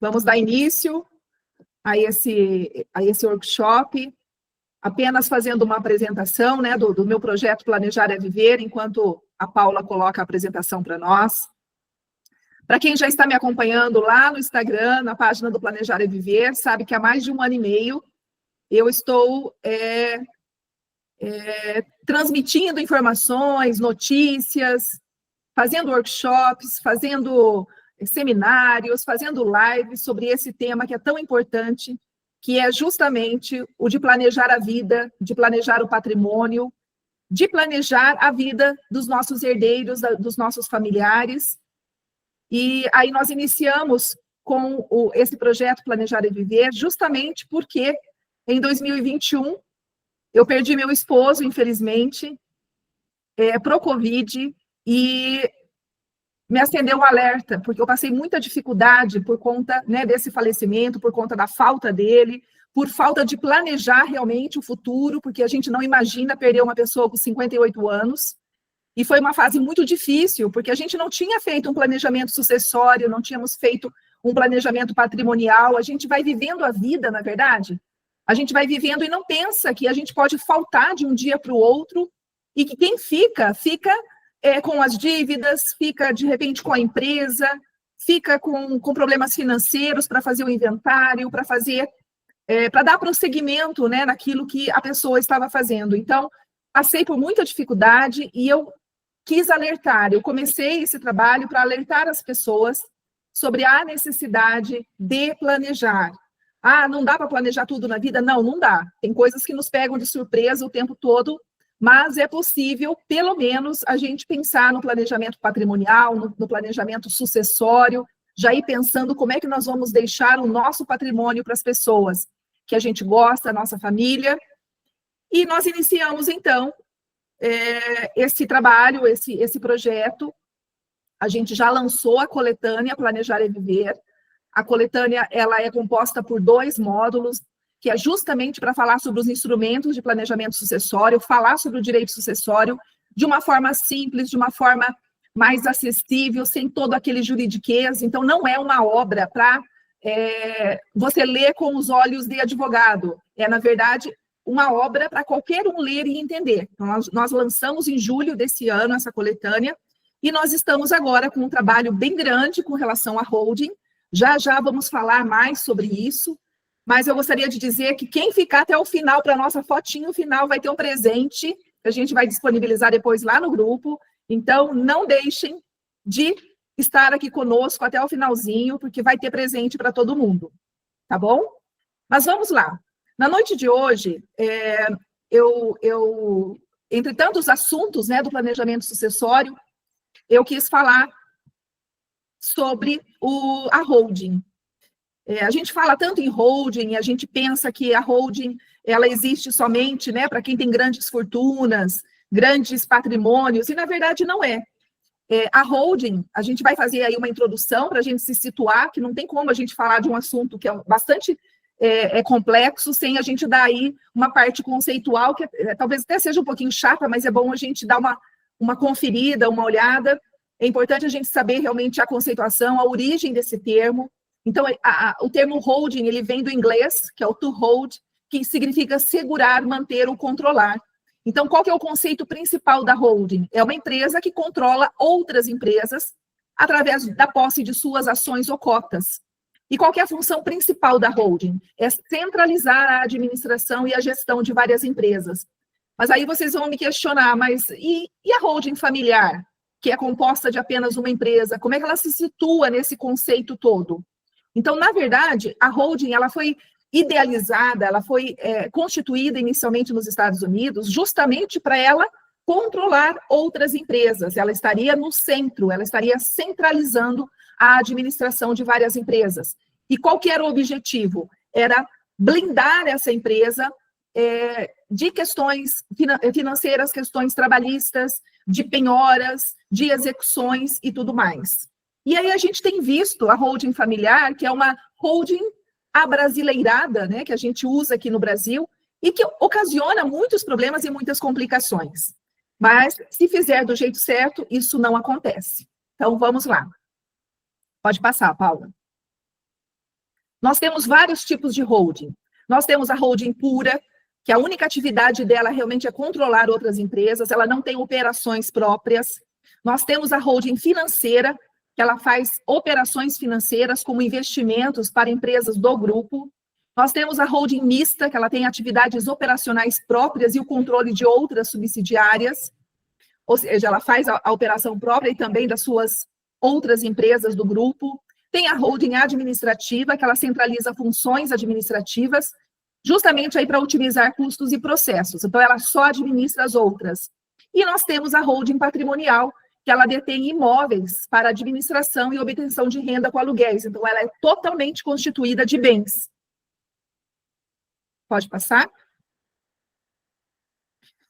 Vamos dar início a esse workshop, apenas fazendo uma apresentação, né, do meu projeto Planejar é Viver, enquanto a Paula coloca a apresentação para nós. Para quem já está me acompanhando lá no Instagram, na página do Planejar é Viver, sabe que há mais de 1 ano e meio eu estou transmitindo informações, notícias, fazendo workshops, fazendo seminários, fazendo lives sobre esse tema que é tão importante, que é justamente o de planejar a vida, de planejar o patrimônio, de planejar a vida dos nossos herdeiros, dos nossos familiares. E aí nós iniciamos com esse projeto Planejar e Viver, justamente porque em 2021 eu perdi meu esposo, infelizmente, pro Covid, e me acendeu um alerta, porque eu passei muita dificuldade por conta, né, desse falecimento, por conta da falta dele, por falta de planejar realmente o futuro, porque a gente não imagina perder uma pessoa com 58 anos, e foi uma fase muito difícil, porque a gente não tinha feito um planejamento sucessório, não tínhamos feito um planejamento patrimonial, a gente vai vivendo a vida, na verdade, a gente vai vivendo e não pensa que a gente pode faltar de um dia para o outro, e que quem fica com as dívidas, fica, de repente, com a empresa, fica com problemas financeiros para fazer o inventário, para dar prosseguimento, né, naquilo que a pessoa estava fazendo. Então, passei por muita dificuldade e eu quis alertar, eu comecei esse trabalho para alertar as pessoas sobre a necessidade de planejar. Ah, não dá para planejar tudo na vida? Não, não dá. Tem coisas que nos pegam de surpresa o tempo todo, mas é possível, pelo menos, a gente pensar no planejamento patrimonial, no planejamento sucessório, já ir pensando como é que nós vamos deixar o nosso patrimônio para as pessoas que a gente gosta, a nossa família. E nós iniciamos, então, esse trabalho, esse projeto. A gente já lançou a coletânea Planejar é Viver. A coletânea ela é composta por 2 módulos, que é justamente para falar sobre os instrumentos de planejamento sucessório, falar sobre o direito sucessório de uma forma simples, de uma forma mais acessível, sem todo aquele juridiquês. Então, não é uma obra para você ler com os olhos de advogado. É, na verdade, uma obra para qualquer um ler e entender. Então, nós lançamos em julho desse ano essa coletânea, e nós estamos agora com um trabalho bem grande com relação à holding. Já vamos falar mais sobre isso. Mas eu gostaria de dizer que quem ficar até o final, para a nossa fotinho final, vai ter um presente, que a gente vai disponibilizar depois lá no grupo. Então, não deixem de estar aqui conosco até o finalzinho, porque vai ter presente para todo mundo, tá bom? Mas vamos lá. Na noite de hoje, entre tantos assuntos, né, do planejamento sucessório, eu quis falar sobre a holding. A gente fala tanto em holding, a gente pensa que a holding ela existe somente, né, para quem tem grandes fortunas, grandes patrimônios, e na verdade não é. A holding, a gente vai fazer aí uma introdução para a gente se situar, que não tem como a gente falar de um assunto que é bastante complexo, sem a gente dar aí uma parte conceitual, que talvez até seja um pouquinho chata, mas é bom a gente dar uma conferida, uma olhada. É importante a gente saber realmente a conceituação, a origem desse termo. Então, o termo holding, ele vem do inglês, que é o to hold, que significa segurar, manter ou controlar. Então, qual que é o conceito principal da holding? É uma empresa que controla outras empresas através da posse de suas ações ou cotas. E qual que é a função principal da holding? É centralizar a administração e a gestão de várias empresas. Mas aí vocês vão me questionar, mas e a holding familiar, que é composta de apenas uma empresa? Como é que ela se situa nesse conceito todo? Então, na verdade, a holding ela foi idealizada, ela foi constituída inicialmente nos Estados Unidos, justamente para ela controlar outras empresas. Ela estaria no centro, ela estaria centralizando a administração de várias empresas. E qual que era o objetivo? Era blindar essa empresa de questões financeiras, questões trabalhistas, de penhoras, de execuções e tudo mais. E aí a gente tem visto a holding familiar, que é uma holding abrasileirada, né, que a gente usa aqui no Brasil, e que ocasiona muitos problemas e muitas complicações. Mas, se fizer do jeito certo, isso não acontece. Então, vamos lá. Pode passar, Paula. Nós temos vários tipos de holding. Nós temos a holding pura, que a única atividade dela realmente é controlar outras empresas, ela não tem operações próprias. Nós temos a holding financeira, que ela faz operações financeiras como investimentos para empresas do grupo. Nós temos a holding mista, que ela tem atividades operacionais próprias e o controle de outras subsidiárias, ou seja, ela faz a operação própria e também das suas outras empresas do grupo. Tem a holding administrativa, que ela centraliza funções administrativas, justamente aí para otimizar custos e processos. Então, ela só administra as outras. E nós temos a holding patrimonial, que ela detém imóveis para administração e obtenção de renda com aluguéis. Então, ela é totalmente constituída de bens. Pode passar?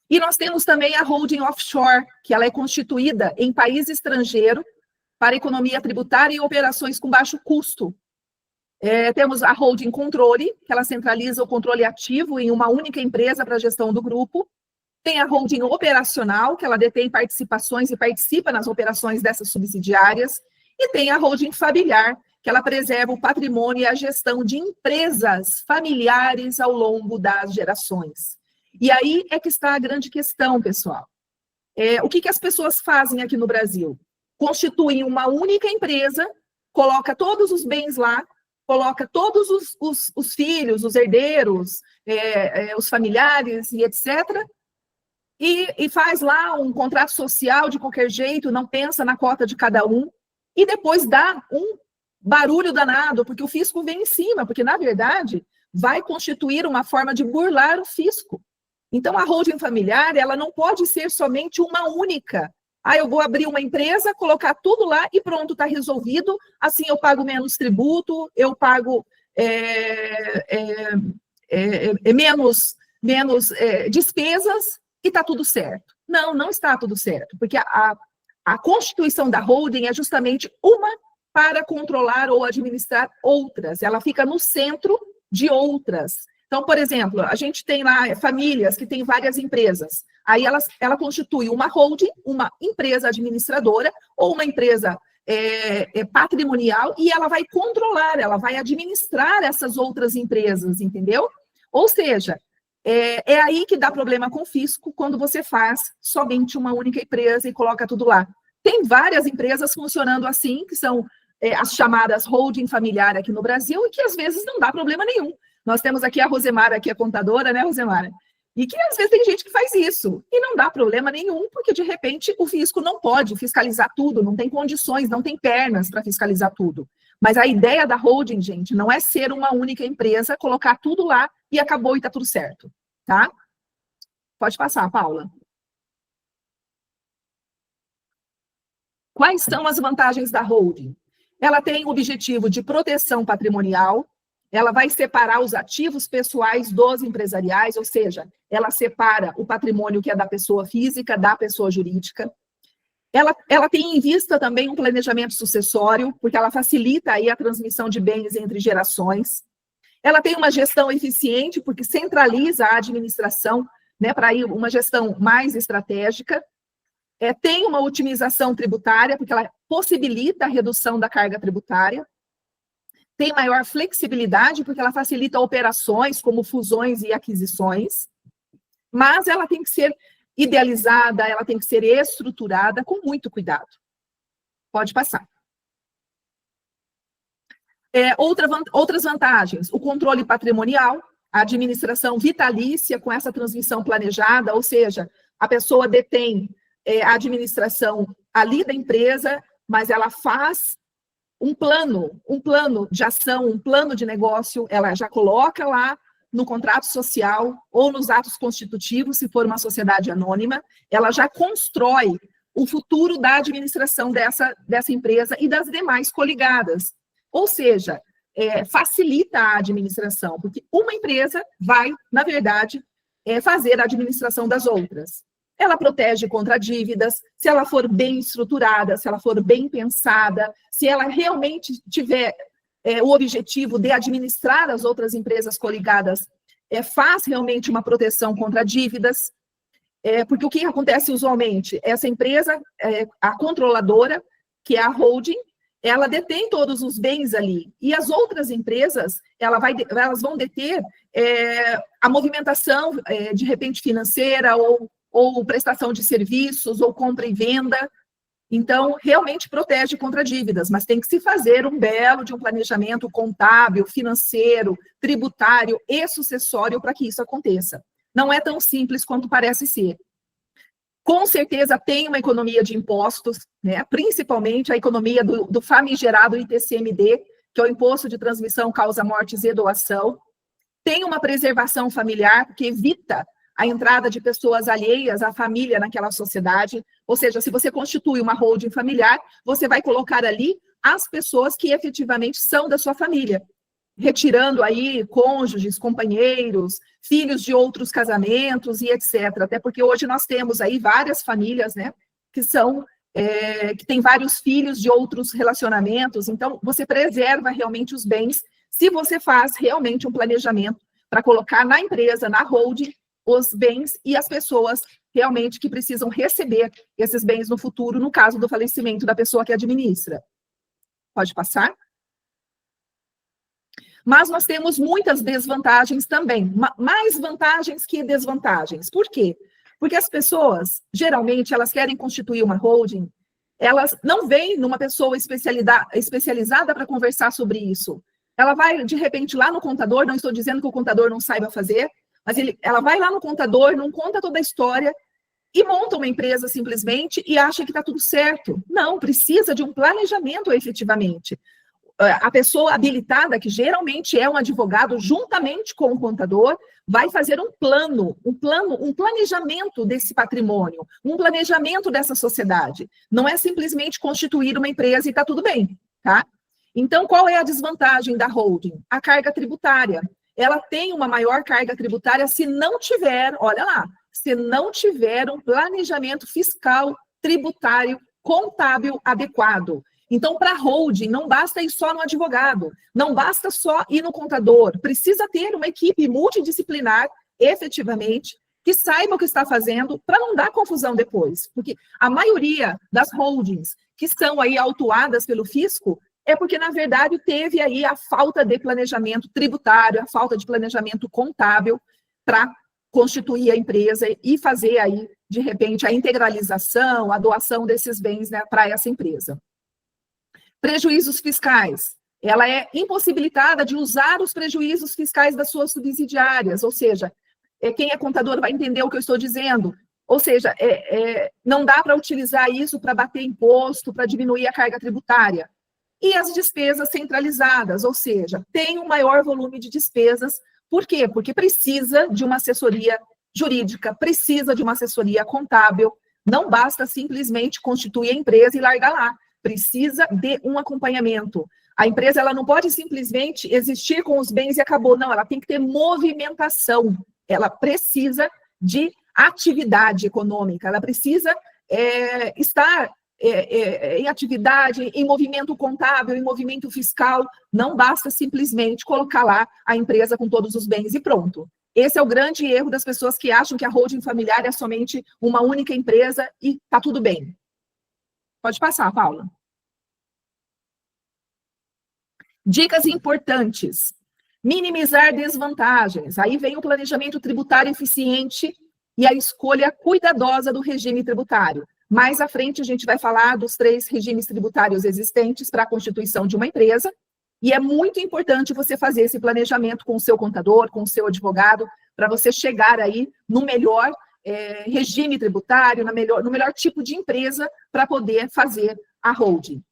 E nós temos também a holding offshore, que ela é constituída em país estrangeiro para economia tributária e operações com baixo custo. Temos a holding controle, que ela centraliza o controle ativo em uma única empresa para a gestão do grupo. Tem a holding operacional, que ela detém participações e participa nas operações dessas subsidiárias. E tem a holding familiar, que ela preserva o patrimônio e a gestão de empresas familiares ao longo das gerações. E aí é que está a grande questão, pessoal. O que as pessoas fazem aqui no Brasil? Constituem uma única empresa, coloca todos os bens lá, coloca todos os filhos, os herdeiros, os familiares e etc., e faz lá um contrato social de qualquer jeito, não pensa na cota de cada um, e depois dá um barulho danado, porque o fisco vem em cima, porque, na verdade, vai constituir uma forma de burlar o fisco. Então, a holding familiar, ela não pode ser somente uma única. Eu vou abrir uma empresa, colocar tudo lá e pronto, está resolvido, assim eu pago menos tributo, eu pago menos despesas, e está tudo certo. Não, não está tudo certo, porque a constituição da holding é justamente uma para controlar ou administrar outras. Ela fica no centro de outras. Então, por exemplo, a gente tem lá famílias que têm várias empresas. Aí ela constitui uma holding, uma empresa administradora ou uma empresa patrimonial e ela vai controlar, ela vai administrar essas outras empresas, entendeu? Ou seja, é aí que dá problema com o fisco quando você faz somente uma única empresa e coloca tudo lá. Tem várias empresas funcionando assim, que são as chamadas holding familiar aqui no Brasil e que às vezes não dá problema nenhum. Nós temos aqui a Rosemara, que é contadora, né, Rosemara? E que às vezes tem gente que faz isso e não dá problema nenhum, porque de repente o fisco não pode fiscalizar tudo, não tem condições, não tem pernas para fiscalizar tudo. Mas a ideia da holding, gente, não é ser uma única empresa, colocar tudo lá e acabou e está tudo certo, tá? Pode passar, Paula. Quais são as vantagens da holding? Ela tem o objetivo de proteção patrimonial, ela vai separar os ativos pessoais dos empresariais, ou seja, ela separa o patrimônio que é da pessoa física da pessoa jurídica. Ela tem em vista também um planejamento sucessório, porque ela facilita aí a transmissão de bens entre gerações. Ela tem uma gestão eficiente, porque centraliza a administração, né, para ir uma gestão mais estratégica. Tem uma otimização tributária, porque ela possibilita a redução da carga tributária. Tem maior flexibilidade, porque ela facilita operações como fusões e aquisições, mas ela tem que ser idealizada, ela tem que ser estruturada com muito cuidado. Pode passar. Outras vantagens, o controle patrimonial, a administração vitalícia com essa transmissão planejada, ou seja, a pessoa detém a administração ali da empresa, mas ela faz um plano de ação, um plano de negócio, ela já coloca lá no contrato social ou nos atos constitutivos, se for uma sociedade anônima, ela já constrói o futuro da administração dessa empresa e das demais coligadas. Ou seja, facilita a administração, porque uma empresa vai, na verdade, fazer a administração das outras. Ela protege contra dívidas, se ela for bem estruturada, se ela for bem pensada, se ela realmente tiver o objetivo de administrar as outras empresas coligadas, faz realmente uma proteção contra dívidas, porque o que acontece usualmente? Essa empresa, a controladora, que é a holding, ela detém todos os bens ali. E as outras empresas, elas vão deter a movimentação, de repente, financeira, ou prestação de serviços, ou compra e venda. Então, realmente protege contra dívidas, mas tem que se fazer um belo de um planejamento contábil, financeiro, tributário e sucessório para que isso aconteça. Não é tão simples quanto parece ser. Com certeza tem uma economia de impostos, né? Principalmente a economia do famigerado ITCMD, que é o Imposto de Transmissão, Causa, Mortes e Doação. Tem uma preservação familiar, que evita a entrada de pessoas alheias à família naquela sociedade. Ou seja, se você constitui uma holding familiar, você vai colocar ali as pessoas que efetivamente são da sua família, retirando aí cônjuges, companheiros, filhos de outros casamentos e etc. Até porque hoje nós temos aí várias famílias, né, que têm vários filhos de outros relacionamentos. Então, você preserva realmente os bens se você faz realmente um planejamento para colocar na empresa, na holding, os bens e as pessoas realmente que precisam receber esses bens no futuro, no caso do falecimento da pessoa que administra. Pode passar? Mas nós temos muitas desvantagens também, mais vantagens que desvantagens. Por quê? Porque as pessoas, geralmente, elas querem constituir uma holding, elas não vêm numa pessoa especializada para conversar sobre isso. Ela vai, de repente, lá no contador, não estou dizendo que o contador não saiba fazer, mas ela vai lá no contador, não conta toda a história e monta uma empresa simplesmente e acha que está tudo certo. Não, precisa de um planejamento efetivamente. A pessoa habilitada, que geralmente é um advogado, juntamente com o contador, vai fazer um planejamento desse patrimônio, um planejamento dessa sociedade. Não é simplesmente constituir uma empresa e está tudo bem, tá? Então, qual é a desvantagem da holding? A carga tributária. Ela tem uma maior carga tributária se não tiver, olha lá, se não tiver um planejamento fiscal, tributário, contábil adequado. Então, para a holding, não basta ir só no advogado, não basta só ir no contador, precisa ter uma equipe multidisciplinar, efetivamente, que saiba o que está fazendo para não dar confusão depois. Porque a maioria das holdings que são aí autuadas pelo fisco é porque, na verdade, teve aí a falta de planejamento tributário, a falta de planejamento contábil para constituir a empresa e fazer aí, de repente, a integralização, a doação desses bens, né, para essa empresa. Prejuízos fiscais. Ela é impossibilitada de usar os prejuízos fiscais das suas subsidiárias, ou seja, quem é contador vai entender o que eu estou dizendo. Ou seja, não dá para utilizar isso para bater imposto, para diminuir a carga tributária. E as despesas centralizadas, ou seja, tem um maior volume de despesas. Por quê? Porque precisa de uma assessoria jurídica, precisa de uma assessoria contábil. Não basta simplesmente constituir a empresa e largar lá. Precisa de um acompanhamento. A empresa ela não pode simplesmente existir com os bens e acabou. Não, ela tem que ter movimentação. Ela precisa de atividade econômica. Ela precisa estar em atividade, em movimento contábil, em movimento fiscal. Não basta simplesmente colocar lá a empresa com todos os bens e pronto. Esse é o grande erro das pessoas que acham que a holding familiar é somente uma única empresa e está tudo bem. Pode passar, Paula. Dicas importantes. Minimizar desvantagens. Aí vem o planejamento tributário eficiente e a escolha cuidadosa do regime tributário. Mais à frente, a gente vai falar dos 3 regimes tributários existentes para a constituição de uma empresa. E é muito importante você fazer esse planejamento com o seu contador, com o seu advogado, para você chegar aí no melhor regime tributário, no melhor tipo de empresa para poder fazer a holding.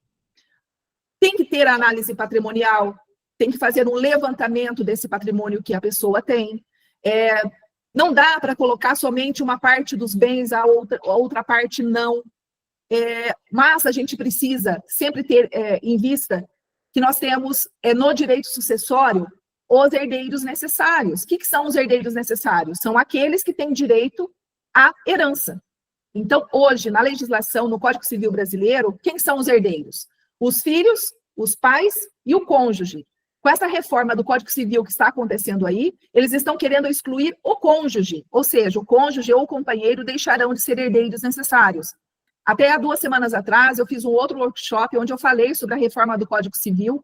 Tem que ter a análise patrimonial, tem que fazer um levantamento desse patrimônio que a pessoa tem. Não dá para colocar somente uma parte dos bens, a outra parte não. Mas a gente precisa sempre ter em vista que nós temos no direito sucessório os herdeiros necessários. O que são os herdeiros necessários? São aqueles que têm direito à herança. Então, hoje, na legislação, no Código Civil Brasileiro, quem são os herdeiros? Os filhos, os pais e o cônjuge. Com essa reforma do Código Civil que está acontecendo aí, eles estão querendo excluir o cônjuge, ou seja, o cônjuge ou o companheiro deixarão de ser herdeiros necessários. Até há 2 semanas atrás, eu fiz um outro workshop onde eu falei sobre a reforma do Código Civil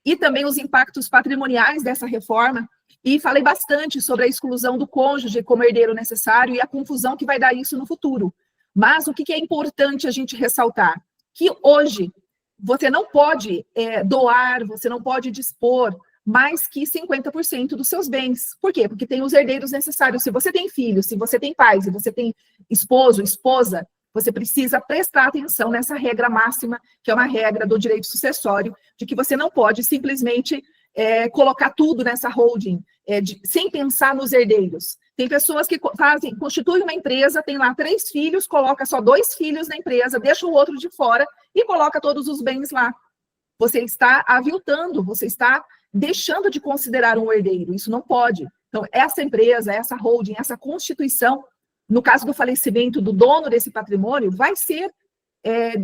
e também os impactos patrimoniais dessa reforma, e falei bastante sobre a exclusão do cônjuge como herdeiro necessário e a confusão que vai dar isso no futuro. Mas o que é importante a gente ressaltar? Que hoje você não pode doar, você não pode dispor mais que 50% dos seus bens. Por quê? Porque tem os herdeiros necessários. Se você tem filhos, se você tem pais, se você tem esposo, esposa, você precisa prestar atenção nessa regra máxima, que é uma regra do direito sucessório, de que você não pode simplesmente colocar tudo nessa holding, sem pensar nos herdeiros. Tem pessoas que constituem uma empresa, tem lá 3 filhos, coloca só 2 filhos na empresa, deixa o outro de fora e coloca todos os bens lá. Você está aviltando, você está deixando de considerar um herdeiro, isso não pode. Então, essa empresa, essa holding, essa constituição, no caso do falecimento do dono desse patrimônio, vai ser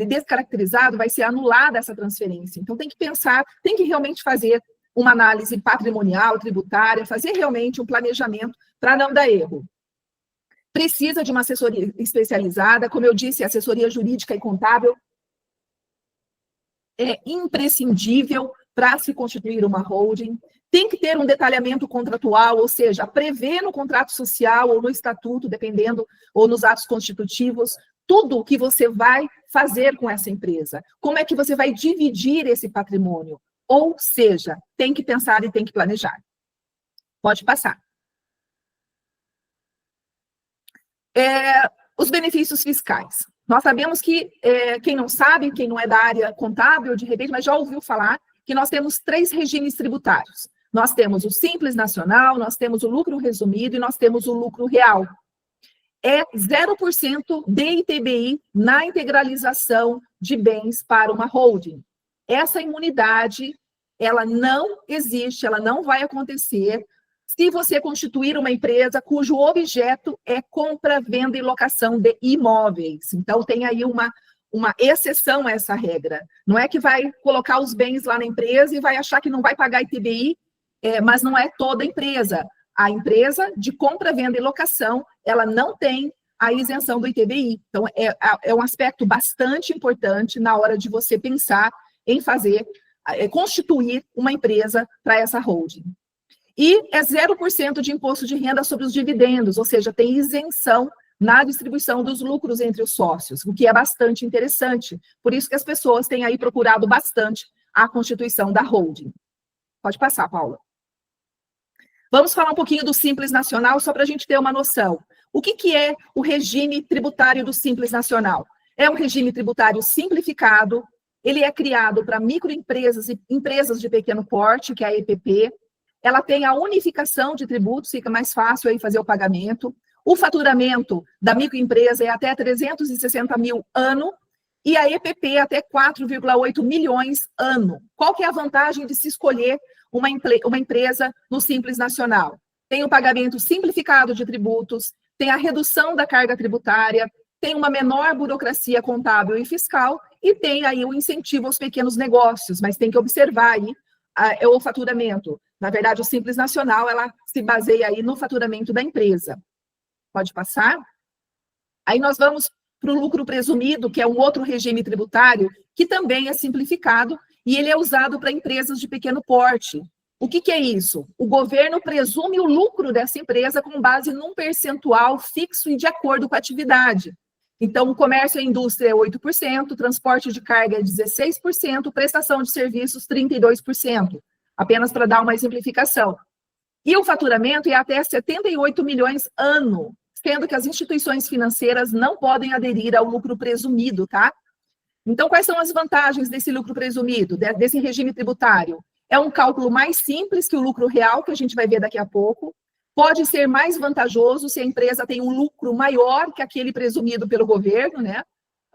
descaracterizado, vai ser anulada essa transferência. Então, tem que pensar, tem que realmente fazer uma análise patrimonial, tributária, fazer realmente um planejamento para não dar erro. Precisa de uma assessoria especializada, como eu disse, assessoria jurídica e contábil é imprescindível para se constituir uma holding. Tem que ter um detalhamento contratual, ou seja, prever no contrato social ou no estatuto, dependendo, ou nos atos constitutivos, tudo o que você vai fazer com essa empresa. Como é que você vai dividir esse patrimônio? Ou seja, tem que pensar e tem que planejar. Pode passar. Os benefícios fiscais. Nós sabemos que, quem não sabe, quem não é da área contábil, de repente, mas já ouviu falar, que nós temos 3 regimes tributários. Nós temos o Simples Nacional, nós temos o lucro resumido e nós temos o lucro real. É 0% de ITBI na integralização de bens para uma holding. Essa imunidade, ela não existe, ela não vai acontecer se você constituir uma empresa cujo objeto é compra, venda e locação de imóveis. Então, tem aí uma exceção a essa regra. Não é que vai colocar os bens lá na empresa e vai achar que não vai pagar ITBI, mas não é toda a empresa. A empresa de compra, venda e locação, ela não tem a isenção do ITBI. Então, é um aspecto bastante importante na hora de você pensar em constituir uma empresa para essa holding. E é 0% de imposto de renda sobre os dividendos, ou seja, tem isenção na distribuição dos lucros entre os sócios, o que é bastante interessante. Por isso que as pessoas têm aí procurado bastante a constituição da holding. Pode passar, Paula. Vamos falar um pouquinho do Simples Nacional, só para a gente ter uma noção. O que é o regime tributário do Simples Nacional? É um regime tributário simplificado, ele é criado para microempresas e empresas de pequeno porte, que é a EPP. Ela tem a unificação de tributos, fica mais fácil aí fazer o pagamento. O faturamento da microempresa é até 360 mil ano e a EPP até 4,8 milhões ano. Qual que é a vantagem de se escolher uma empresa no Simples Nacional? Tem o pagamento simplificado de tributos, tem a redução da carga tributária, tem uma menor burocracia contábil e fiscal e tem aí o incentivo aos pequenos negócios, mas tem que observar aí o faturamento. Na verdade, o Simples Nacional, ela se baseia aí no faturamento da empresa. Pode passar? Aí nós vamos para o lucro presumido, que é um outro regime tributário, que também é simplificado, e ele é usado para empresas de pequeno porte. O que é isso? O governo presume o lucro dessa empresa com base num percentual fixo e de acordo com a atividade. Então, o comércio e a indústria é 8%, transporte de carga é 16%, prestação de serviços 32%, apenas para dar uma exemplificação. E o faturamento é até 78 milhões ano, sendo que as instituições financeiras não podem aderir ao lucro presumido, tá? Então, quais são as vantagens desse lucro presumido, desse regime tributário? É um cálculo mais simples que o lucro real, que a gente vai ver daqui a pouco. Pode ser mais vantajoso se a empresa tem um lucro maior que aquele presumido pelo governo, né?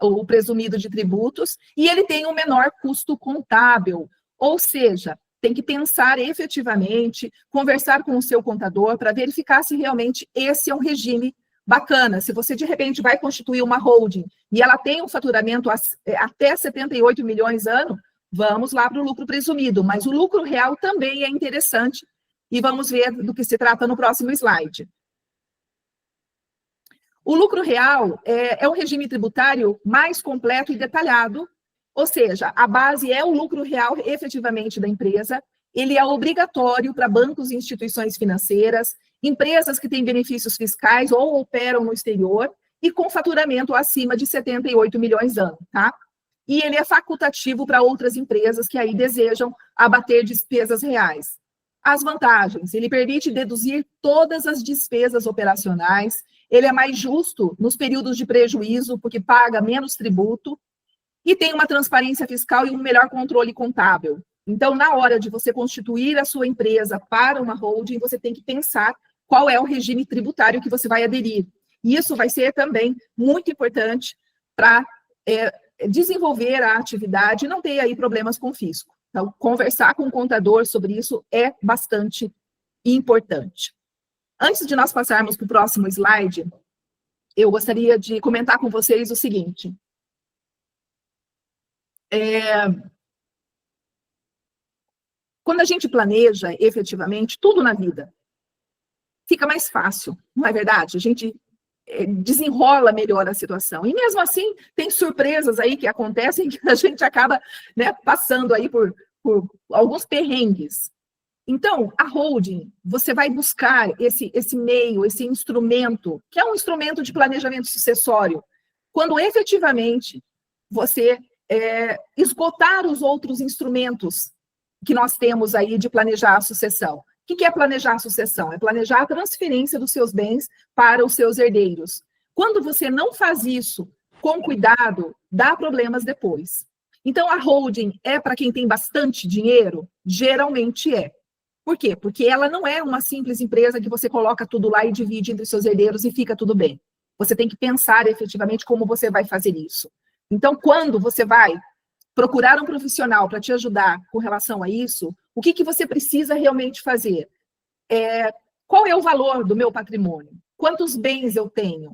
O presumido de tributos, e ele tem um menor custo contábil. Ou seja, tem que pensar efetivamente, conversar com o seu contador para verificar se realmente esse é um regime bacana. Se você, de repente, vai constituir uma holding e ela tem um faturamento até 78 milhões ano, vamos lá para o lucro presumido. Mas o lucro real também é interessante e vamos ver do que se trata no próximo slide. O lucro real é um regime tributário mais completo e detalhado, ou seja, a base é o lucro real efetivamente da empresa, ele é obrigatório para bancos e instituições financeiras, empresas que têm benefícios fiscais ou operam no exterior e com faturamento acima de 78 milhões ano, tá? E ele é facultativo para outras empresas que aí desejam abater despesas reais. As vantagens, ele permite deduzir todas as despesas operacionais, ele é mais justo nos períodos de prejuízo, porque paga menos tributo, e tem uma transparência fiscal e um melhor controle contábil. Então, na hora de você constituir a sua empresa para uma holding, você tem que pensar qual é o regime tributário que você vai aderir. E isso vai ser também muito importante para desenvolver a atividade e não ter aí problemas com o fisco. Então, conversar com o contador sobre isso é bastante importante. Antes de nós passarmos para o próximo slide, eu gostaria de comentar com vocês o seguinte. Quando a gente planeja efetivamente tudo na vida, fica mais fácil, não é verdade? A gente desenrola melhor a situação. E mesmo assim, tem surpresas aí que acontecem que a gente acaba, né, passando aí por alguns perrengues. Então, a holding, você vai buscar esse meio, esse instrumento, que é um instrumento de planejamento sucessório, quando efetivamente você esgotar os outros instrumentos que nós temos aí de planejar a sucessão. O que é planejar a sucessão? É planejar a transferência dos seus bens para os seus herdeiros. Quando você não faz isso com cuidado, dá problemas depois. Então, a holding é para quem tem bastante dinheiro? Geralmente é. Por quê? Porque ela não é uma simples empresa que você coloca tudo lá e divide entre seus herdeiros e fica tudo bem. Você tem que pensar efetivamente como você vai fazer isso. Então, quando você vai procurar um profissional para te ajudar com relação a isso, o que você precisa realmente fazer? Qual é o valor do meu patrimônio? Quantos bens eu tenho?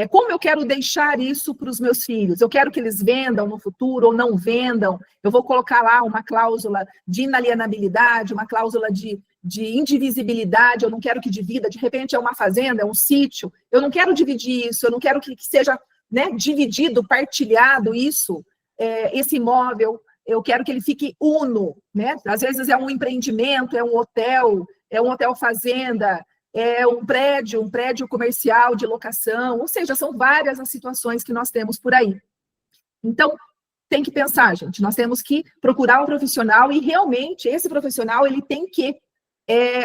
Como eu quero deixar isso para os meus filhos? Eu quero que eles vendam no futuro ou não vendam? Eu vou colocar lá uma cláusula de inalienabilidade, uma cláusula de indivisibilidade, eu não quero que divida, de repente é uma fazenda, é um sítio, eu não quero dividir isso, eu não quero que seja, né, dividido, partilhado isso, esse imóvel, eu quero que ele fique uno, né? Às vezes é um empreendimento, é um hotel fazenda, é um prédio comercial de locação, ou seja, são várias as situações que nós temos por aí. Então, tem que pensar, gente, nós temos que procurar um profissional e realmente esse profissional, ele tem que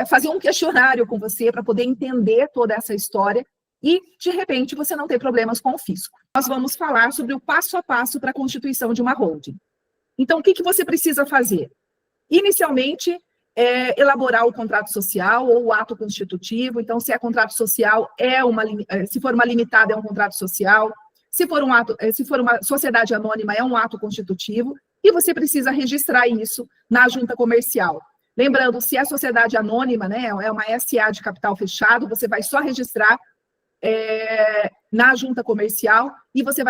fazer um questionário com você para poder entender toda essa história e, de repente, você não ter problemas com o fisco. Nós vamos falar sobre o passo a passo para a constituição de uma holding. Então, o que você precisa fazer? Inicialmente, elaborar o contrato social ou o ato constitutivo. Então, se é contrato social, se for uma limitada, é um contrato social. Se for uma sociedade anônima, é um ato constitutivo. E você precisa registrar isso na junta comercial. Lembrando, se é sociedade anônima, né, é uma SA de capital fechado, você vai só registrar na junta comercial e você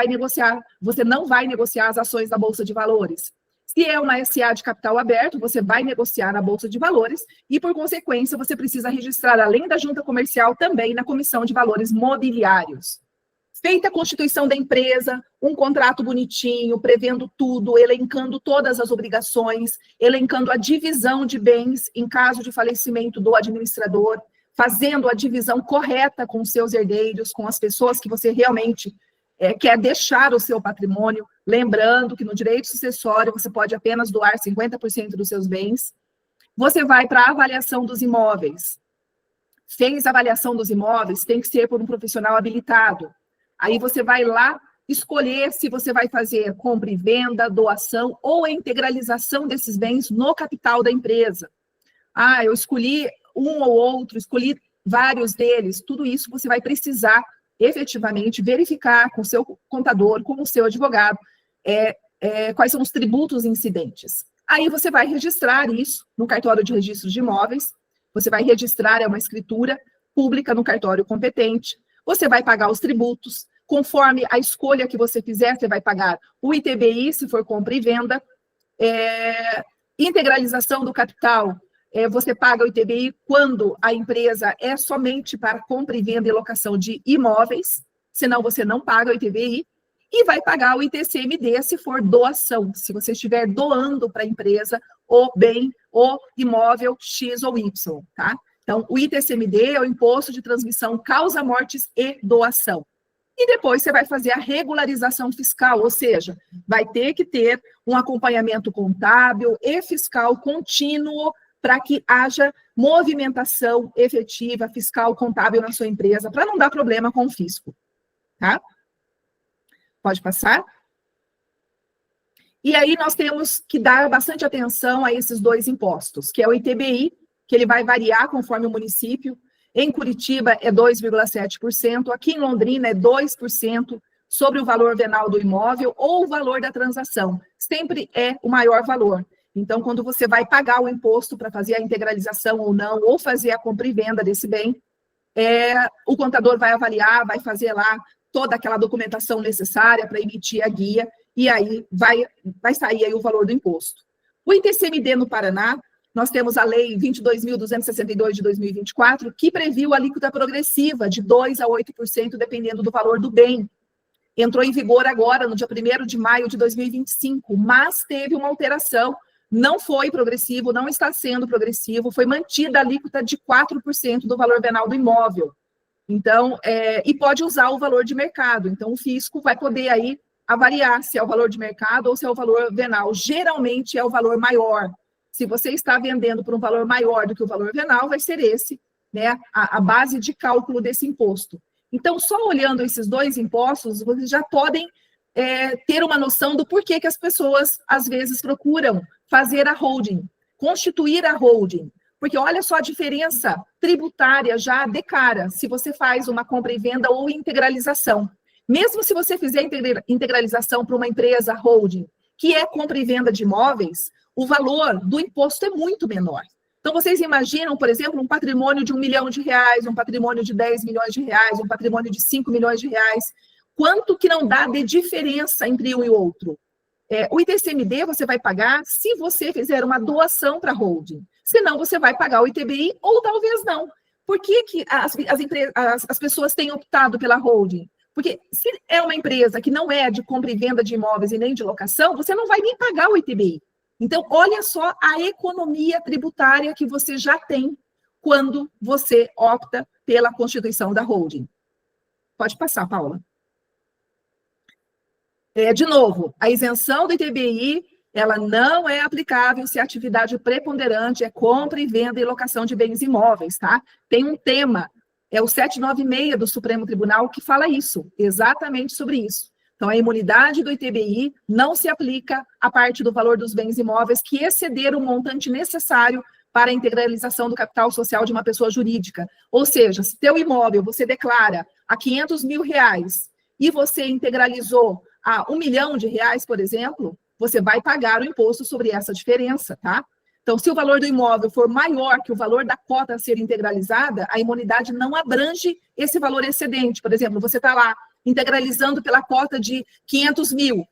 não vai negociar as ações da Bolsa de Valores. Se é uma SA de capital aberto, você vai negociar na Bolsa de Valores e, por consequência, você precisa registrar, além da junta comercial, também na Comissão de Valores Mobiliários. Feita a constituição da empresa, um contrato bonitinho, prevendo tudo, elencando todas as obrigações, elencando a divisão de bens em caso de falecimento do administrador, fazendo a divisão correta com os seus herdeiros, com as pessoas que você realmente quer deixar o seu patrimônio, lembrando que no direito sucessório você pode apenas doar 50% dos seus bens. Você vai para a avaliação dos imóveis. Fez a avaliação dos imóveis, tem que ser por um profissional habilitado. Aí você vai lá escolher se você vai fazer compra e venda, doação ou a integralização desses bens no capital da empresa. Eu escolhi um ou outro, escolhi vários deles. Tudo isso você vai precisar efetivamente verificar com o seu contador, com o seu advogado, quais são os tributos incidentes. Aí você vai registrar isso no cartório de registro de imóveis, você vai registrar, uma escritura pública no cartório competente, você vai pagar os tributos, conforme a escolha que você fizer, você vai pagar o ITBI, se for compra e venda, integralização do capital, você paga o ITBI quando a empresa é somente para compra e venda e locação de imóveis, senão você não paga o ITBI, e vai pagar o ITCMD se for doação, se você estiver doando para a empresa o bem, o imóvel X ou Y, tá? Então, o ITCMD é o Imposto de Transmissão Causa Mortes e Doação. E depois você vai fazer a regularização fiscal, ou seja, vai ter que ter um acompanhamento contábil e fiscal contínuo para que haja movimentação efetiva, fiscal, contábil na sua empresa, para não dar problema com o fisco, tá? Pode passar? E aí nós temos que dar bastante atenção a esses dois impostos, que é o ITBI, que ele vai variar conforme o município. Em Curitiba é 2,7%, aqui em Londrina é 2% sobre o valor venal do imóvel ou o valor da transação. Sempre é o maior valor. Então, quando você vai pagar o imposto para fazer a integralização ou não, ou fazer a compra e venda desse bem, o contador vai avaliar, vai fazer lá toda aquela documentação necessária para emitir a guia, e aí vai sair aí o valor do imposto. O ITCMD no Paraná, nós temos a Lei 22.262 de 2024, que previu a alíquota progressiva de 2% a 8%, dependendo do valor do bem. Entrou em vigor agora, no dia 1º de maio de 2025, mas teve uma alteração, não foi progressivo, não está sendo progressivo, foi mantida a alíquota de 4% do valor venal do imóvel. Então, e pode usar o valor de mercado. Então, o fisco vai poder aí avaliar se é o valor de mercado ou se é o valor venal. Geralmente é o valor maior. Se você está vendendo por um valor maior do que o valor venal, vai ser esse, né, a base de cálculo desse imposto. Então, só olhando esses dois impostos, vocês já podem ter uma noção do porquê que as pessoas, às vezes, procuram fazer a holding, constituir a holding. Porque olha só a diferença tributária já de cara, se você faz uma compra e venda ou integralização. Mesmo se você fizer integralização para uma empresa holding, que é compra e venda de imóveis, o valor do imposto é muito menor. Então, vocês imaginam, por exemplo, um patrimônio de R$1 milhão, um patrimônio de R$10 milhões, um patrimônio de R$5 milhões. Quanto que não dá de diferença entre um e outro? O ITCMD você vai pagar se você fizer uma doação para a holding. Senão, você vai pagar o ITBI ou talvez não. Por que as pessoas têm optado pela holding? Porque se é uma empresa que não é de compra e venda de imóveis e nem de locação, você não vai nem pagar o ITBI. Então, olha só a economia tributária que você já tem quando você opta pela constituição da holding. Pode passar, Paula. De novo, a isenção do ITBI, ela não é aplicável se a atividade preponderante é compra e venda e locação de bens imóveis, tá? Tem um tema, é o 796 do Supremo Tribunal, que fala isso, exatamente sobre isso. Então, a imunidade do ITBI não se aplica à parte do valor dos bens imóveis que exceder o montante necessário para a integralização do capital social de uma pessoa jurídica. Ou seja, se teu imóvel você declara a R$500 mil e você integralizou a R$1 milhão, por exemplo, você vai pagar o imposto sobre essa diferença, tá? Então, se o valor do imóvel for maior que o valor da cota a ser integralizada, a imunidade não abrange esse valor excedente. Por exemplo, você está lá integralizando pela cota de R$500 mil,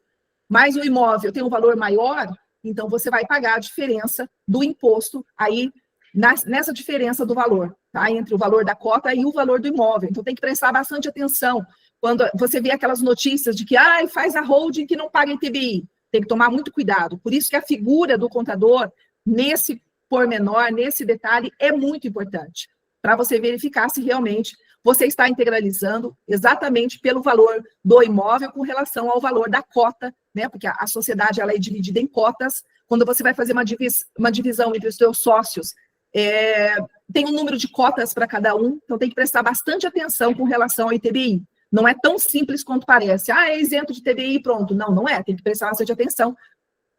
mas o imóvel tem um valor maior, então você vai pagar a diferença do imposto aí nessa diferença do valor, tá? Entre o valor da cota e o valor do imóvel. Então, tem que prestar bastante atenção quando você vê aquelas notícias de que faz a holding que não paga ITBI. Tem que tomar muito cuidado. Por isso que a figura do contador, nesse pormenor, nesse detalhe, é muito importante, para você verificar se realmente você está integralizando exatamente pelo valor do imóvel com relação ao valor da cota, né? Porque a sociedade ela é dividida em cotas. Quando você vai fazer uma divisão entre os seus sócios, tem um número de cotas para cada um, então tem que prestar bastante atenção com relação ao ITBI. Não é tão simples quanto parece. É isento de ITBI e pronto. Não, não é. Tem que prestar bastante atenção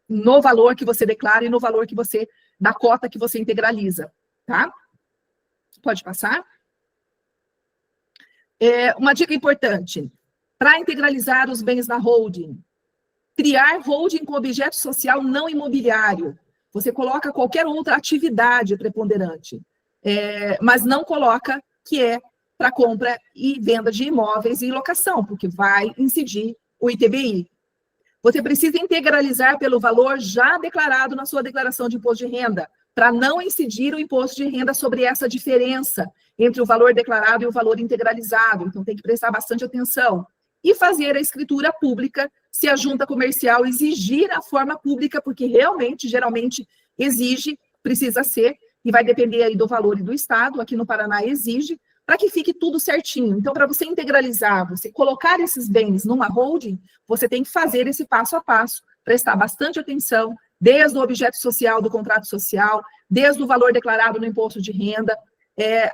no valor que você declara e no valor que da cota que você integraliza, tá? Pode passar. Uma dica importante, para integralizar os bens na holding, criar holding com objeto social não imobiliário. Você coloca qualquer outra atividade preponderante, mas não coloca que é para compra e venda de imóveis e locação, porque vai incidir o ITBI. Você precisa integralizar pelo valor já declarado na sua declaração de imposto de renda, para não incidir o imposto de renda sobre essa diferença entre o valor declarado e o valor integralizado. Então, tem que prestar bastante atenção. E fazer a escritura pública, se a junta comercial exigir a forma pública, porque realmente, geralmente, exige, precisa ser, e vai depender aí do valor e do estado, aqui no Paraná exige, para que fique tudo certinho. Então, para você integralizar, você colocar esses bens numa holding, você tem que fazer esse passo a passo, prestar bastante atenção, desde o objeto social do contrato social, desde o valor declarado no imposto de renda,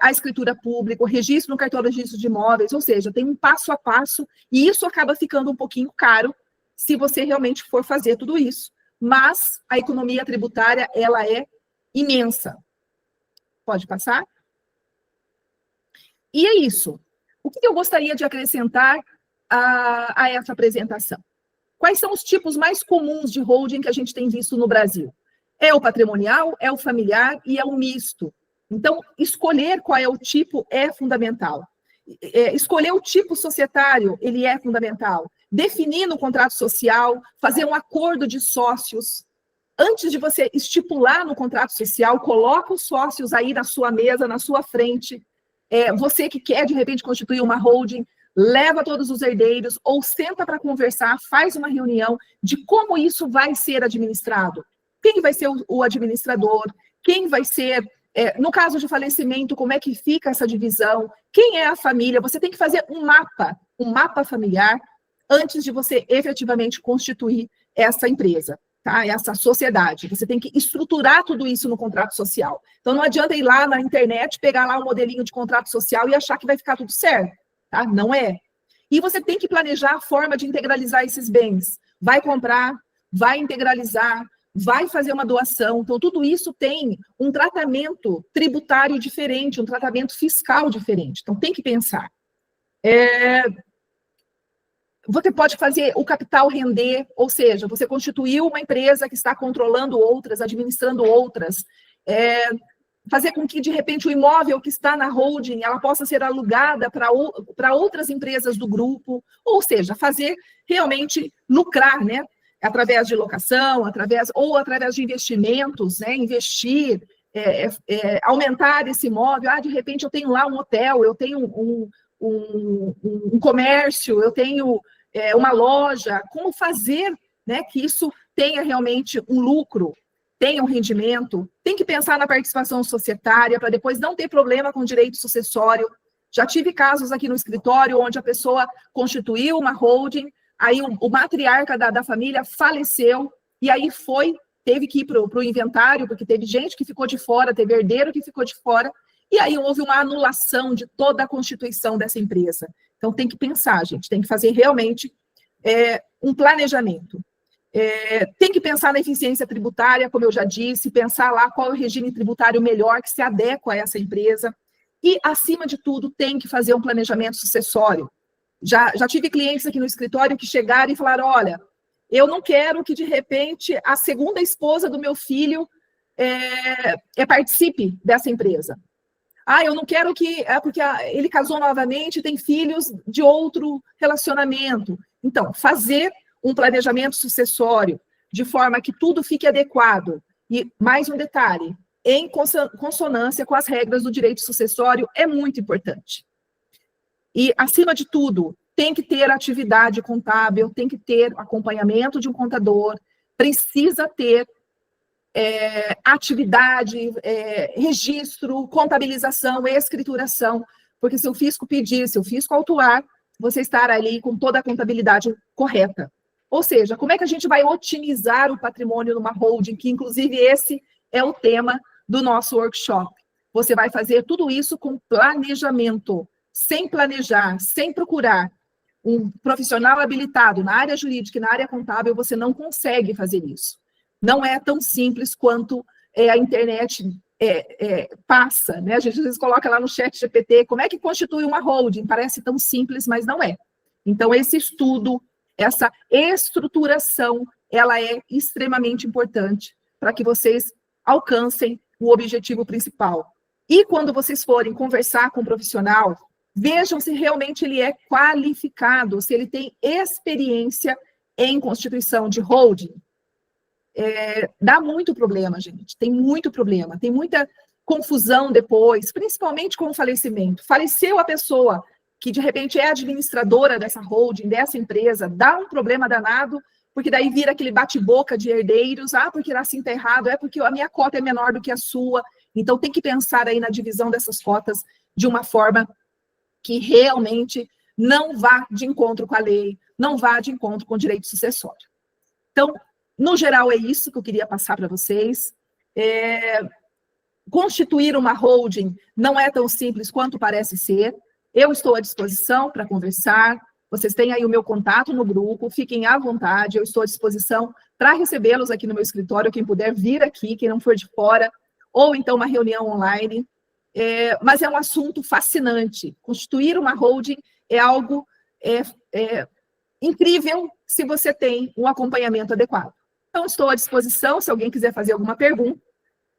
a escritura pública, o registro no cartório de registro de imóveis, ou seja, tem um passo a passo, e isso acaba ficando um pouquinho caro, se você realmente for fazer tudo isso. Mas a economia tributária, ela é imensa. Pode passar? E é isso. O que eu gostaria de acrescentar a essa apresentação? Quais são os tipos mais comuns de holding que a gente tem visto no Brasil? É o patrimonial, é o familiar e é o misto. Então, escolher qual é o tipo é fundamental. Escolher o tipo societário, ele é fundamental. Definir no contrato social, fazer um acordo de sócios. Antes de você estipular no contrato social, coloca os sócios aí na sua mesa, na sua frente. Você que quer, de repente, constituir uma holding, leva todos os herdeiros ou senta para conversar, faz uma reunião de como isso vai ser administrado. Quem vai ser o administrador? Quem vai ser, no caso de falecimento, como é que fica essa divisão? Quem é a família? Você tem que fazer um mapa familiar, antes de você efetivamente constituir essa empresa, tá? Essa sociedade. Você tem que estruturar tudo isso no contrato social. Então, não adianta ir lá na internet, pegar lá um modelinho de contrato social e achar que vai ficar tudo certo. Tá? Não é. E você tem que planejar a forma de integralizar esses bens. Vai comprar, vai integralizar, vai fazer uma doação. Então, tudo isso tem um tratamento tributário diferente, um tratamento fiscal diferente. Então, tem que pensar. Você pode fazer o capital render, ou seja, você constituiu uma empresa que está controlando outras, administrando outras, fazer com que, de repente, o imóvel que está na holding, ela possa ser alugada para outras empresas do grupo, ou seja, fazer realmente lucrar, né? Através de locação, através de investimentos, né? Investir, aumentar esse imóvel. De repente, eu tenho lá um hotel, eu tenho um comércio, eu tenho uma loja. Como fazer, né, que isso tenha realmente um lucro, tenha um rendimento? Tem que pensar na participação societária para depois não ter problema com direito sucessório. Já tive casos aqui no escritório onde a pessoa constituiu uma holding, aí o matriarca da família faleceu, e aí teve que ir para o inventário, porque teve gente que ficou de fora, teve herdeiro que ficou de fora, e aí houve uma anulação de toda a constituição dessa empresa. Então, tem que pensar, gente, tem que fazer realmente um planejamento. Tem que pensar na eficiência tributária, como eu já disse, pensar lá qual é o regime tributário melhor que se adequa a essa empresa. E, acima de tudo, tem que fazer um planejamento sucessório. Já tive clientes aqui no escritório que chegaram e falaram: olha, eu não quero que, de repente, a segunda esposa do meu filho participe dessa empresa. Eu não quero que... porque ele casou novamente e tem filhos de outro relacionamento. Então, fazer um planejamento sucessório de forma que tudo fique adequado. E, mais um detalhe, em consonância com as regras do direito sucessório, é muito importante. E, acima de tudo, tem que ter atividade contábil, tem que ter acompanhamento de um contador, precisa ter atividade, registro, contabilização, escrituração, porque se o fisco pedir, se o fisco autuar, você estar ali com toda a contabilidade correta. Ou seja, como é que a gente vai otimizar o patrimônio numa holding, que inclusive esse é o tema do nosso workshop. Você vai fazer tudo isso com planejamento. Sem planejar, sem procurar um profissional habilitado na área jurídica e na área contábil, você não consegue fazer isso. Não é tão simples quanto a internet passa, né? A gente às vezes coloca lá no chat GPT, como é que constitui uma holding? Parece tão simples, mas não é. Então, esse estudo, essa estruturação, ela é extremamente importante para que vocês alcancem o objetivo principal. E quando vocês forem conversar com um profissional, vejam se realmente ele é qualificado, se ele tem experiência em constituição de holding. dá muito problema, gente. Tem muito problema, tem muita confusão depois, principalmente com o falecimento. Faleceu a pessoa que, de repente, é administradora dessa holding, dessa empresa, dá um problema danado, porque daí vira aquele bate-boca de herdeiros, porque assim está errado, é porque a minha cota é menor do que a sua. Então, tem que pensar aí na divisão dessas cotas de uma forma que realmente não vá de encontro com a lei, não vá de encontro com o direito sucessório. Então, no geral, é isso que eu queria passar para vocês. Constituir uma holding não é tão simples quanto parece ser. Eu estou à disposição para conversar. Vocês têm aí o meu contato no grupo, fiquem à vontade, eu estou à disposição para recebê-los aqui no meu escritório, quem puder vir aqui, quem não for de fora, ou então uma reunião online. Mas é um assunto fascinante. Constituir uma holding é algo incrível se você tem um acompanhamento adequado. Então, estou à disposição, se alguém quiser fazer alguma pergunta,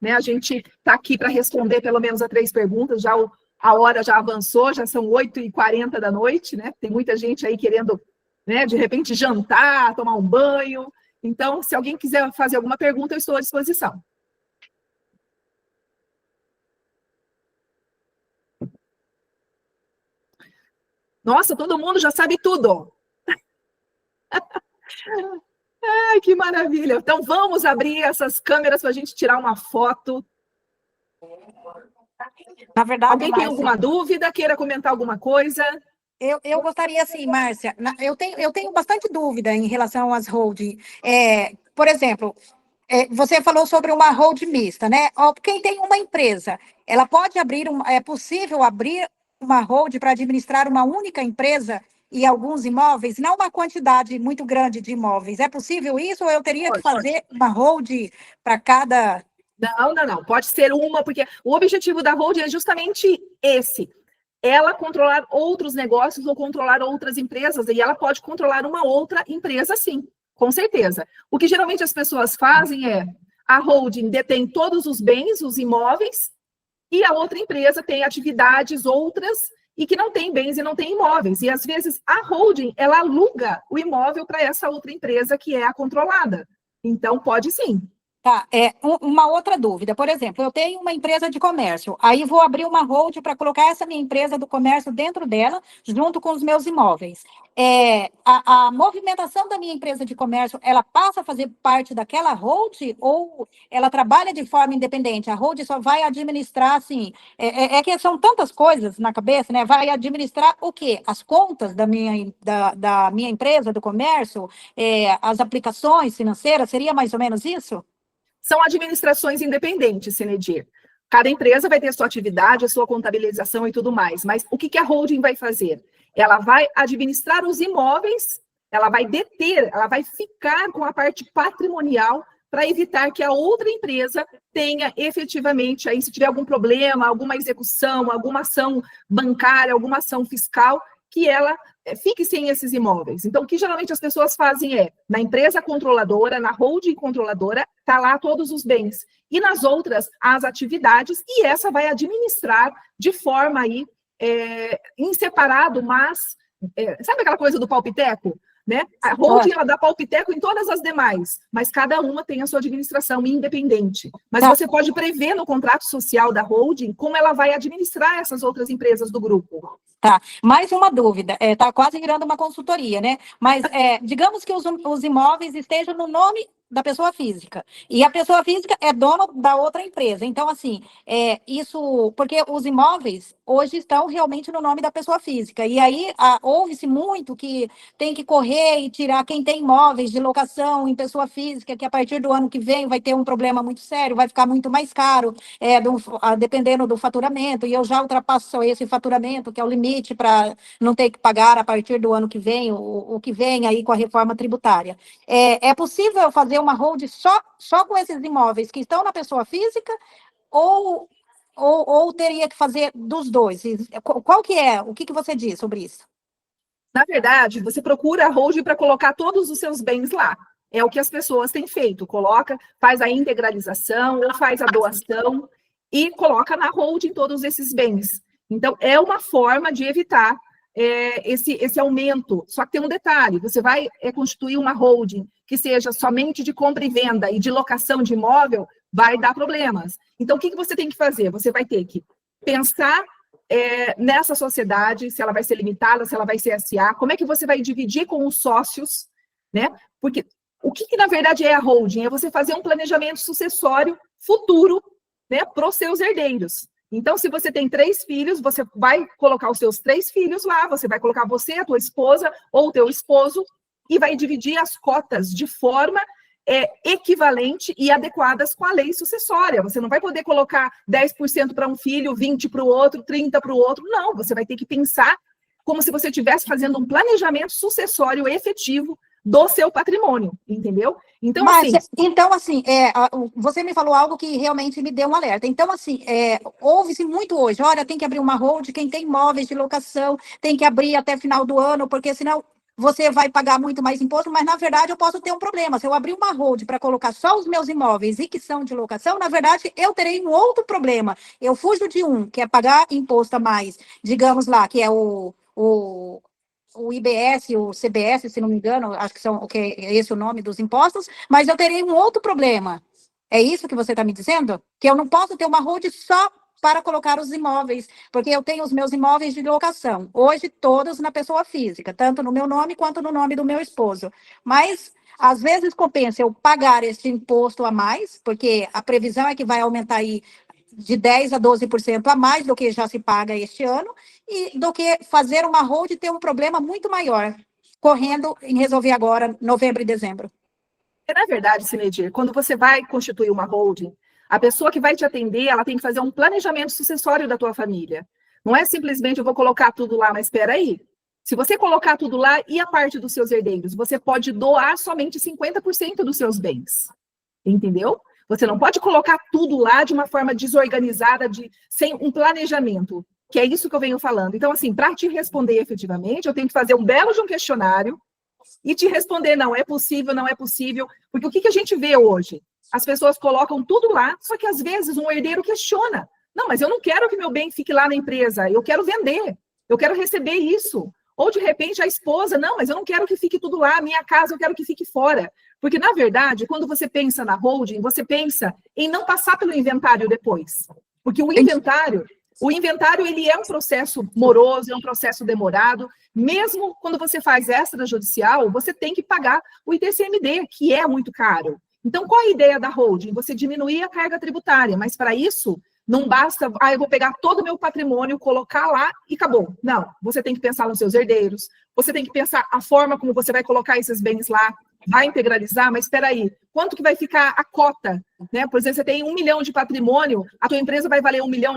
né? A gente está aqui para responder pelo menos a 3 perguntas, já a hora já avançou, já são 8h40 da noite, né? Tem muita gente aí querendo, né, de repente, jantar, tomar um banho. Então, se alguém quiser fazer alguma pergunta, eu estou à disposição. Nossa, todo mundo já sabe tudo. Ai, que maravilha. Então, vamos abrir essas câmeras para a gente tirar uma foto. Na verdade, alguém tem alguma dúvida? Queira comentar alguma coisa? Eu gostaria, assim, Márcia, eu tenho bastante dúvida em relação às holding. Por exemplo, você falou sobre uma holding mista, né? Quem tem uma empresa, ela pode abrir, é possível abrir uma holding para administrar uma única empresa e alguns imóveis, não uma quantidade muito grande de imóveis. É possível isso ou eu teria que fazer uma holding para cada... Não. Pode ser uma, porque o objetivo da holding é justamente esse. Ela controlar outros negócios ou controlar outras empresas, e ela pode controlar uma outra empresa, sim, com certeza. O que geralmente as pessoas fazem é, a holding detém todos os bens, os imóveis, e a outra empresa tem atividades outras e que não tem bens e não tem imóveis. E, às vezes, a holding, ela aluga o imóvel para essa outra empresa que é a controlada. Então, pode sim. Tá, uma outra dúvida. Por exemplo, eu tenho uma empresa de comércio, aí vou abrir uma holding para colocar essa minha empresa do comércio dentro dela, junto com os meus imóveis. A movimentação da minha empresa de comércio, ela passa a fazer parte daquela holding ou ela trabalha de forma independente? A holding só vai administrar, assim, que são tantas coisas na cabeça, né? Vai administrar o quê? As contas da minha empresa do comércio, as aplicações financeiras, seria mais ou menos isso? São administrações independentes, Senedir. Cada empresa vai ter a sua atividade, a sua contabilização e tudo mais. Mas o que a holding vai fazer? Ela vai administrar os imóveis, ela vai deter, ela vai ficar com a parte patrimonial para evitar que a outra empresa tenha efetivamente, aí se tiver algum problema, alguma execução, alguma ação bancária, alguma ação fiscal, que ela fique sem esses imóveis. Então, o que geralmente as pessoas fazem é, na empresa controladora, na holding controladora, está lá todos os bens. E nas outras, as atividades, e essa vai administrar de forma aí, em separado, mas, sabe aquela coisa do palpiteco? Né? A holding, ela dá palpiteco em todas as demais, mas cada uma tem a sua administração independente. Mas você pode prever no contrato social da holding como ela vai administrar essas outras empresas do grupo. Tá, mais uma dúvida, tá quase virando uma consultoria, né? Mas digamos que os imóveis estejam no nome da pessoa física, e a pessoa física é dona da outra empresa. Então, assim, isso, porque os imóveis hoje estão realmente no nome da pessoa física, e aí ouve-se muito que tem que correr e tirar quem tem imóveis de locação em pessoa física, que a partir do ano que vem vai ter um problema muito sério, vai ficar muito mais caro, dependendo do faturamento, e eu já ultrapasso esse faturamento, que é o limite para não ter que pagar a partir do ano que vem, o que vem aí com a reforma tributária. É possível fazer uma holding só com esses imóveis que estão na pessoa física ou teria que fazer dos dois? Qual que é? O que você diz sobre isso? Na verdade, você procura a holding para colocar todos os seus bens lá. É o que as pessoas têm feito. Faz a integralização ou faz a doação e coloca na holding todos esses bens. Então, é uma forma de evitar esse aumento. Só que tem um detalhe, você vai constituir uma holding que seja somente de compra e venda e de locação de imóvel, vai dar problemas. Então, o que você tem que fazer? Você vai ter que pensar nessa sociedade, se ela vai ser limitada, se ela vai ser SA, como é que você vai dividir com os sócios, né? Porque o que na verdade é a holding? É você fazer um planejamento sucessório futuro, né, para os seus herdeiros. Então, se você tem 3 filhos, você vai colocar os seus 3 filhos lá, você vai colocar você, a tua esposa ou o teu esposo, e vai dividir as cotas de forma equivalente e adequadas com a lei sucessória. Você não vai poder colocar 10% para um filho, 20% para o outro, 30% para o outro. Não, você vai ter que pensar como se você estivesse fazendo um planejamento sucessório efetivo do seu patrimônio, entendeu? Então, você me falou algo que realmente me deu um alerta. Então, assim, ouve-se muito hoje, olha, tem que abrir uma hold, quem tem imóveis de locação, tem que abrir até final do ano, porque senão você vai pagar muito mais imposto, mas, na verdade, eu posso ter um problema. Se eu abrir uma hold para colocar só os meus imóveis e que são de locação, na verdade, eu terei um outro problema. Eu fujo de um, que é pagar imposto a mais, digamos lá, que é o IBS, o CBS, se não me engano, acho que é esse o nome dos impostos, mas eu terei um outro problema. É isso que você está me dizendo? Que eu não posso ter uma hold só para colocar os imóveis, porque eu tenho os meus imóveis de locação, hoje todos na pessoa física, tanto no meu nome quanto no nome do meu esposo. Mas, às vezes, compensa eu pagar esse imposto a mais, porque a previsão é que vai aumentar aí de 10% a 12% a mais do que já se paga este ano, e do que fazer uma hold e ter um problema muito maior, correndo em resolver agora, novembro e dezembro. Na verdade, Cinedir, quando você vai constituir uma holding, a pessoa que vai te atender, ela tem que fazer um planejamento sucessório da tua família. Não é simplesmente eu vou colocar tudo lá, mas espera aí. Se você colocar tudo lá e a parte dos seus herdeiros, você pode doar somente 50% dos seus bens. Entendeu? Você não pode colocar tudo lá de uma forma desorganizada, sem um planejamento, que é isso que eu venho falando. Então, assim, para te responder efetivamente, eu tenho que fazer um belo de um questionário e te responder, não é possível, não é possível. Porque o que a gente vê hoje? As pessoas colocam tudo lá, só que às vezes um herdeiro questiona. Não, mas eu não quero que meu bem fique lá na empresa, eu quero vender, eu quero receber isso. Ou, de repente, a esposa, não, mas eu não quero que fique tudo lá, a minha casa eu quero que fique fora. Porque, na verdade, quando você pensa na holding, você pensa em não passar pelo inventário depois. Porque o inventário, ele é um processo moroso, é um processo demorado. Mesmo quando você faz extrajudicial, você tem que pagar o ITCMD, que é muito caro. Então, qual a ideia da holding? Você diminuir a carga tributária, mas para isso, não basta, eu vou pegar todo o meu patrimônio, colocar lá e acabou. Não, você tem que pensar nos seus herdeiros, você tem que pensar a forma como você vai colocar esses bens lá, vai integralizar, mas espera aí, quanto que vai ficar a cota? Né? Por exemplo, você tem 1 milhão de patrimônio, a tua empresa vai valer R$1 milhão,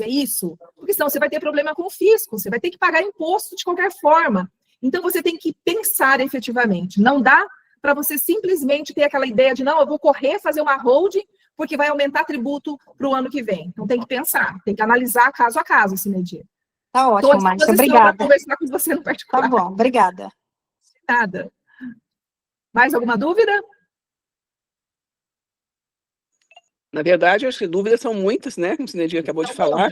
é isso? Porque senão você vai ter problema com o fisco, você vai ter que pagar imposto de qualquer forma. Então, você tem que pensar efetivamente. Não dá para você simplesmente ter aquela ideia de, não, eu vou correr, fazer uma holding, porque vai aumentar tributo para o ano que vem. Então, tem que pensar, tem que analisar caso a caso, Cinedir. Tá ótimo, Márcia, obrigada. Conversar com você no particular. Tá bom, obrigada. Nada. Mais alguma dúvida? Na verdade, eu acho que dúvidas são muitas, né? Como o Cinedir acabou de falar.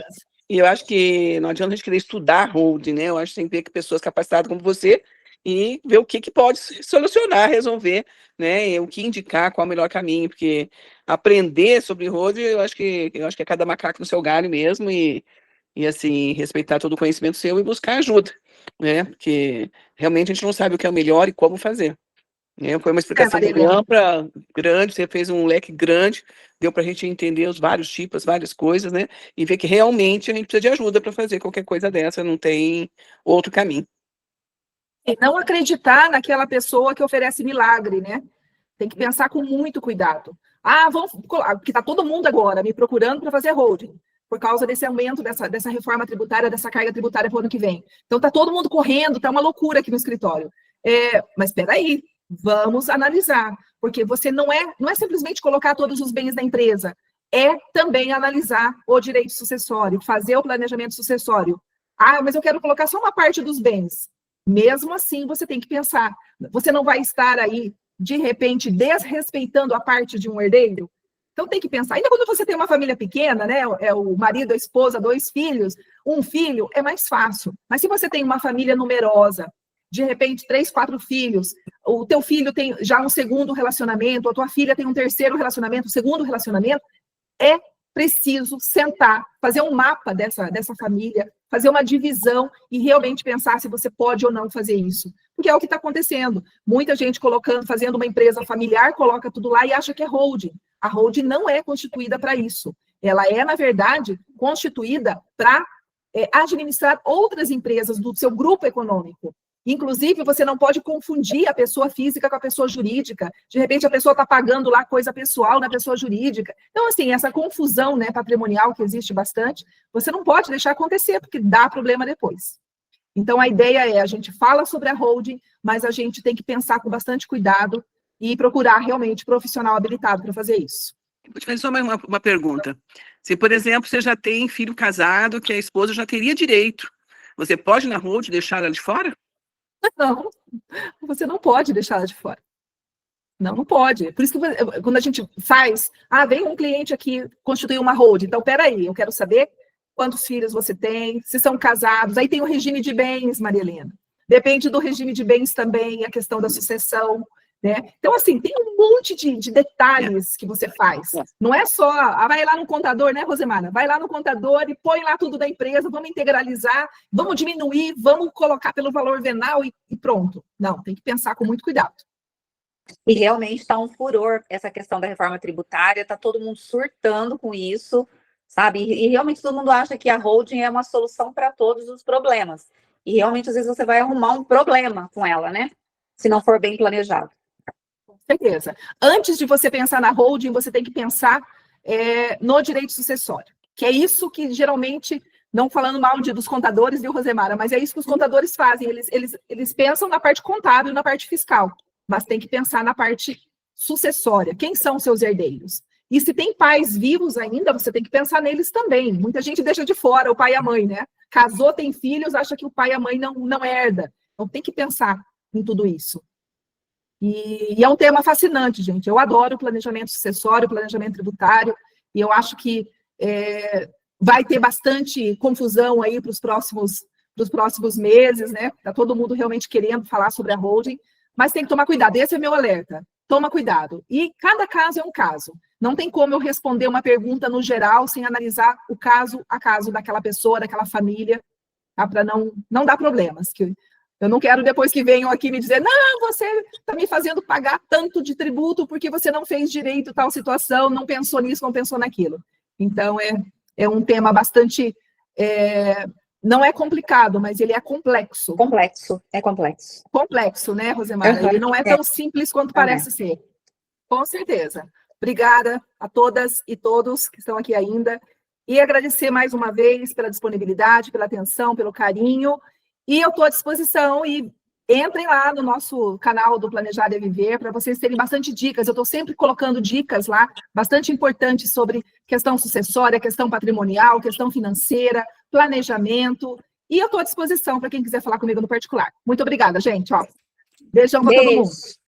E eu acho que não adianta a gente querer estudar holding, né? Eu acho que tem que ver que pessoas capacitadas como você e ver o que pode solucionar, resolver, né? O que indicar, qual é o melhor caminho, porque aprender sobre holding, eu acho que é cada macaco no seu galho mesmo e assim, respeitar todo o conhecimento seu e buscar ajuda, né? Porque realmente a gente não sabe o que é o melhor e como fazer. Foi uma explicação ampla, grande, você fez um leque grande, deu para a gente entender os vários tipos, várias coisas, né? E ver que realmente a gente precisa de ajuda para fazer qualquer coisa dessa, não tem outro caminho. E não acreditar naquela pessoa que oferece milagre, né? Tem que pensar com muito cuidado. Porque está todo mundo agora me procurando para fazer holding, por causa desse aumento, dessa reforma tributária, dessa carga tributária para o ano que vem. Então, está todo mundo correndo, está uma loucura aqui no escritório. Mas espera aí, vamos analisar, porque você não é simplesmente colocar todos os bens da empresa, é também analisar o direito sucessório, fazer o planejamento sucessório. Mas eu quero colocar só uma parte dos bens. Mesmo assim, você tem que pensar. Você não vai estar aí, de repente, desrespeitando a parte de um herdeiro? Então, tem que pensar. Ainda quando você tem uma família pequena, né? É o marido, a esposa, 2 filhos, um filho, é mais fácil. Mas se você tem uma família numerosa, de repente, 3, 4 filhos, o teu filho tem já um segundo relacionamento, a tua filha tem um terceiro relacionamento, um segundo relacionamento, é preciso sentar, fazer um mapa dessa família, fazer uma divisão e realmente pensar se você pode ou não fazer isso. Porque é o que está acontecendo. Muita gente fazendo uma empresa familiar, coloca tudo lá e acha que é holding. A holding não é constituída para isso. Ela é, na verdade, constituída para administrar outras empresas do seu grupo econômico. Inclusive, você não pode confundir a pessoa física com a pessoa jurídica. De repente, a pessoa está pagando lá coisa pessoal na pessoa jurídica. Então, assim, essa confusão, né, patrimonial que existe bastante, você não pode deixar acontecer, porque dá problema depois. Então, a ideia é, a gente fala sobre a holding, mas a gente tem que pensar com bastante cuidado e procurar realmente profissional habilitado para fazer isso. Vou te fazer só uma pergunta. Se, por exemplo, você já tem filho casado, que a esposa já teria direito, você pode, na holding, deixar ela de fora? Não, você não pode deixar ela de fora. Não pode. Por isso que quando a gente faz, vem um cliente aqui constituir uma holding, então, peraí, eu quero saber quantos filhos você tem, se são casados, aí tem o regime de bens, Maria Helena. Depende do regime de bens também, a questão da sucessão, né? Então, assim, tem um monte de detalhes que você faz. Não é só, vai lá no contador, né, Rosemara? Vai lá no contador e põe lá tudo da empresa, vamos integralizar, vamos diminuir, vamos colocar pelo valor venal e pronto. Não, tem que pensar com muito cuidado. E realmente está um furor essa questão da reforma tributária, está todo mundo surtando com isso, sabe? E realmente todo mundo acha que a holding é uma solução para todos os problemas. E realmente, às vezes, você vai arrumar um problema com ela, né? Se não for bem planejado. Certeza. Antes de você pensar na holding, você tem que pensar no direito sucessório, que é isso que geralmente, não falando mal dos contadores, viu, Rosemara, mas é isso que os contadores fazem, eles pensam na parte contábil e na parte fiscal, mas tem que pensar na parte sucessória, quem são os seus herdeiros? E se tem pais vivos ainda, você tem que pensar neles também. Muita gente deixa de fora o pai e a mãe, né? Casou, tem filhos, acha que o pai e a mãe não herda. Então tem que pensar em tudo isso. E é um tema fascinante, gente. Eu adoro planejamento sucessório, planejamento tributário, e eu acho que vai ter bastante confusão aí para os próximos meses, né? Está todo mundo realmente querendo falar sobre a holding, mas tem que tomar cuidado. Esse é meu alerta. Toma cuidado. E cada caso é um caso. Não tem como eu responder uma pergunta no geral sem analisar o caso a caso daquela pessoa, daquela família, tá? Para não dar problemas. Eu não quero depois que venham aqui me dizer, não, você está me fazendo pagar tanto de tributo porque você não fez direito tal situação, não pensou nisso, não pensou naquilo. Então, é um tema bastante... não é complicado, mas ele é complexo. É complexo. Complexo, né, Rosemara? Ele não é tão simples quanto parece ser. Com certeza. Obrigada a todas e todos que estão aqui ainda. E agradecer mais uma vez pela disponibilidade, pela atenção, pelo carinho. E eu estou à disposição e entrem lá no nosso canal do Planejar é Viver para vocês terem bastante dicas. Eu estou sempre colocando dicas lá, bastante importantes sobre questão sucessória, questão patrimonial, questão financeira, planejamento. E eu estou à disposição para quem quiser falar comigo no particular. Muito obrigada, gente. Beijão para todo mundo.